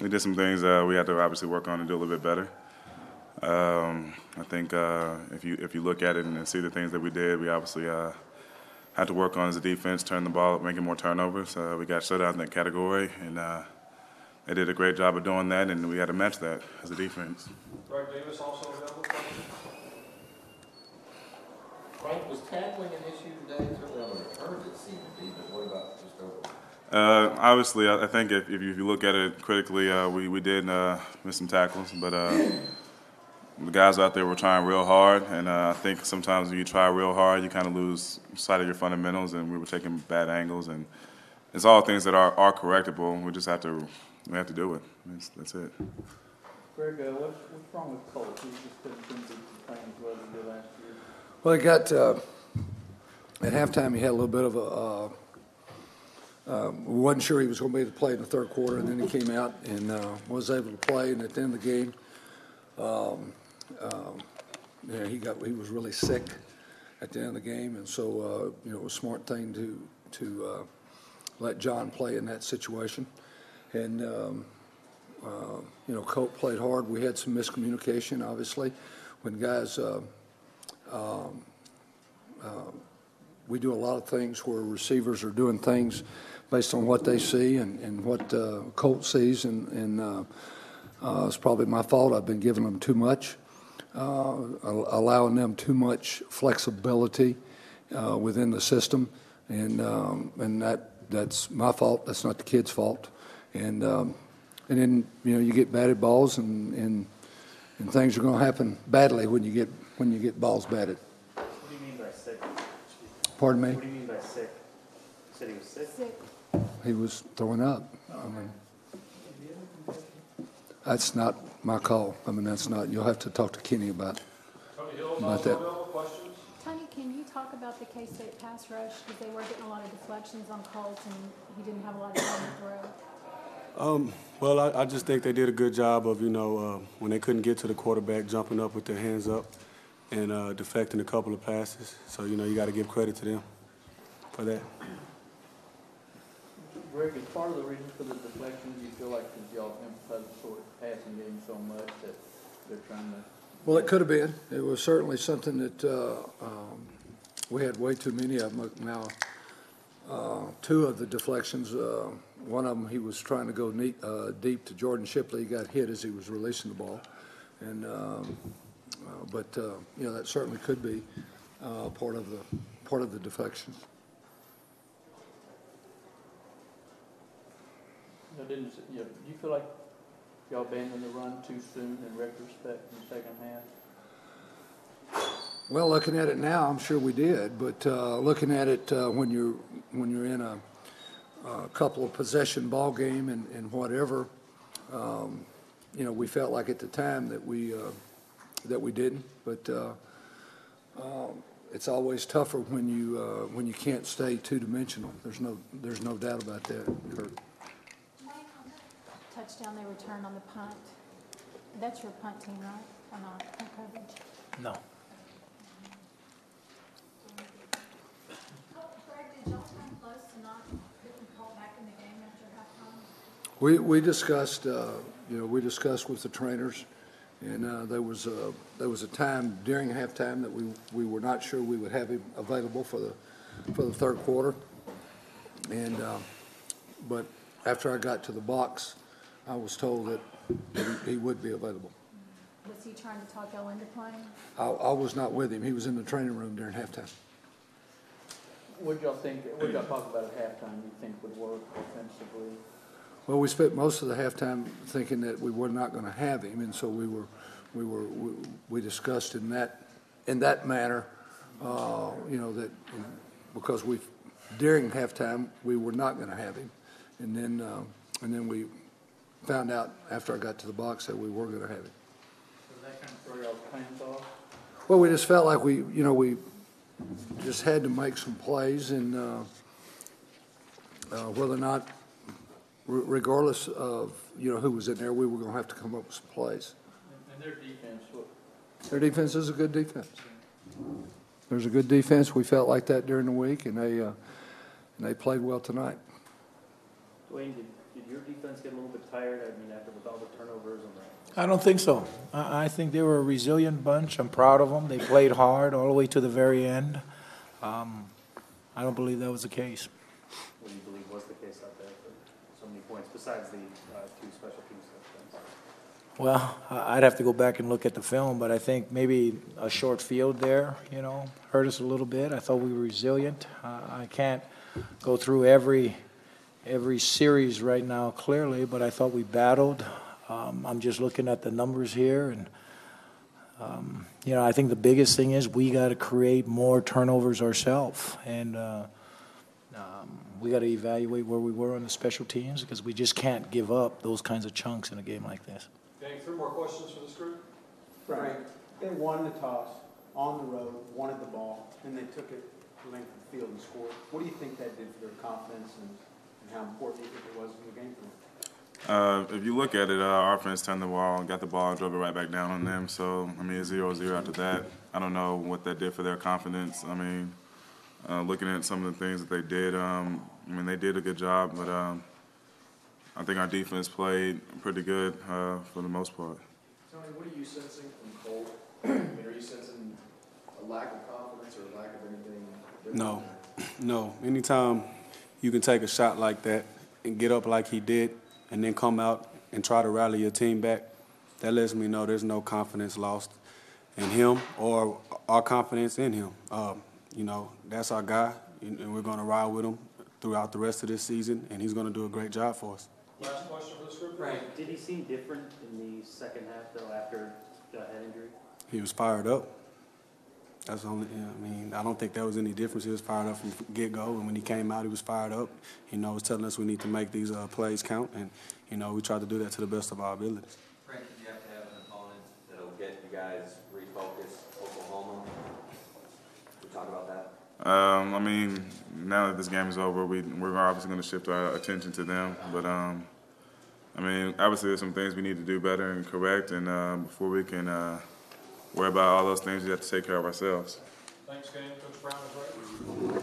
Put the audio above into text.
we did some things we had to obviously work on and do a little bit better. I think if you look at it and see the things that we did, we obviously had to work on as a defense, turn the ball, making more turnovers. We got shut out in that category, and they did a great job of doing that, and we had to match that as a defense. Greg Davis also available. Frank, was tackling an issue today? Certainly on the returns it seemed to be, but what about just overall? Obviously, I think if you look at it critically, we did miss some tackles, but the guys out there were trying real hard, and I think sometimes when you try real hard, you kind of lose sight of your fundamentals, and we were taking bad angles, and it's all things that are correctable. We just have to do it. That's it. Greg, what's wrong with Colt? He just couldn't do the things well as he did last year. Well, he got at halftime. He had a little bit of a. We wasn't sure he was going to be able to play in the third quarter, and then he came out and was able to play. And at the end of the game, he was really sick at the end of the game, and so it was a smart thing to let John play in that situation. And Colt played hard. We had some miscommunication, obviously, when guys. We do a lot of things where receivers are doing things based on what they see and what Colt sees, and it's probably my fault. I've been giving them too much, allowing them too much flexibility within the system, and that's my fault. That's not the kid's fault. And then you get batted balls, and things are going to happen badly when you get balls batted. What do you mean by sick? Pardon me? What do you mean by sick? You said he was sick? Sick. He was throwing up. I mean, that's not my call. I mean, that's not. You'll have to talk to Kenny about that. Questions? Tony, can you talk about the K-State pass rush? Because they were getting a lot of deflections on Colts, and he didn't have a lot of time to throw. Well, I just think they did a good job of, when they couldn't get to the quarterback, jumping up with their hands up and deflecting a couple of passes. So, you got to give credit to them for that. Greg, is part of the reason for the deflections you feel like because y'all emphasize the sort of passing game so much that they're trying to? Well, it could have been. It was certainly something that we had way too many of them. Now, two of the deflections, one of them he was trying to go deep to Jordan Shipley. He got hit as he was releasing the ball, and but that certainly could be part of the deflection. Do you feel like y'all abandoned the run too soon in retrospect in the second half? Well, looking at it now, I'm sure we did. But looking at it when you're in a couple of possession ball game and whatever, we felt like at the time that we didn't. But it's always tougher when you can't stay two-dimensional. There's no doubt about that, Kurt. Touchdown they returned on the punt. That's your punt team, right? Or not? Punt coverage? No. Greg, did y'all come close to not getting called back in the game after halftime? We discussed with the trainers, and there was a time during halftime that we were not sure we would have him available for the third quarter, and but after I got to the box, I was told that he would be available. Was he trying to talk y'all into playing? I was not with him. He was in the training room during halftime. What y'all talk about at halftime you think would work offensively? Well, we spent most of the halftime thinking that we were not going to have him, and so we discussed in that manner, that because during halftime we were not going to have him, and then we found out after I got to the box that we were going to have him. Does that kind of throw y'all's plans off? Well, we just felt like we just had to make some plays, and whether or not, regardless of who was in there, we were going to have to come up with some plays. And their defense, Their defense is a good defense. There's a good defense. We felt like that during the week, and they played well tonight. Duane, did your defense get a little bit tired? I mean, after with all the turnovers and the... I don't think so. I think they were a resilient bunch. I'm proud of them. They played hard all the way to the very end. I don't believe that was the case. What do you believe was the case out there for so many points, besides the 2 special teams touchdowns? Well, I'd have to go back and look at the film, but I think maybe a short field there, hurt us a little bit. I thought we were resilient. I can't go through every series right now clearly, but I thought we battled. I'm just looking at the numbers here, and I think the biggest thing is we got to create more turnovers ourselves, and we got to evaluate where we were on the special teams because we just can't give up those kinds of chunks in a game like this. Okay, 3 more questions for this group. Frank, they won the toss on the road, wanted the ball, and they took it length of the field and scored. What do you think that did for their confidence and how important do you think it was in the game for them? If you look at it, our offense turned the ball, got the ball, drove it right back down on them. So, I mean, it's 0-0 after that. I don't know what that did for their confidence. I mean, looking at some of the things that they did, they did a good job, but I think our defense played pretty good for the most part. Tony, what are you sensing from Cole? Are you sensing a lack of confidence or a lack of anything different? No. Anytime you can take a shot like that and get up like he did and then come out and try to rally your team back, that lets me know there's no confidence lost in him or our confidence in him. That's our guy, and we're going to ride with him throughout the rest of this season, and he's going to do a great job for us. Last question for this group. Frank, did he seem different in the second half, though, after the head injury? He was fired up. That's the only, I don't think there was any difference. He was fired up from get-go, and when he came out, he was fired up. He was telling us we need to make these plays count, and, we tried to do that to the best of our abilities. Frank, did you have to have an opponent that'll get you guys refocused? Oklahoma, we talk about that? Now that this game is over, we're obviously going to shift our attention to them. But, obviously there's some things we need to do better and correct, and before we can worry about all those things, we have to take care of ourselves. Thanks, Game. Coach Brown is right.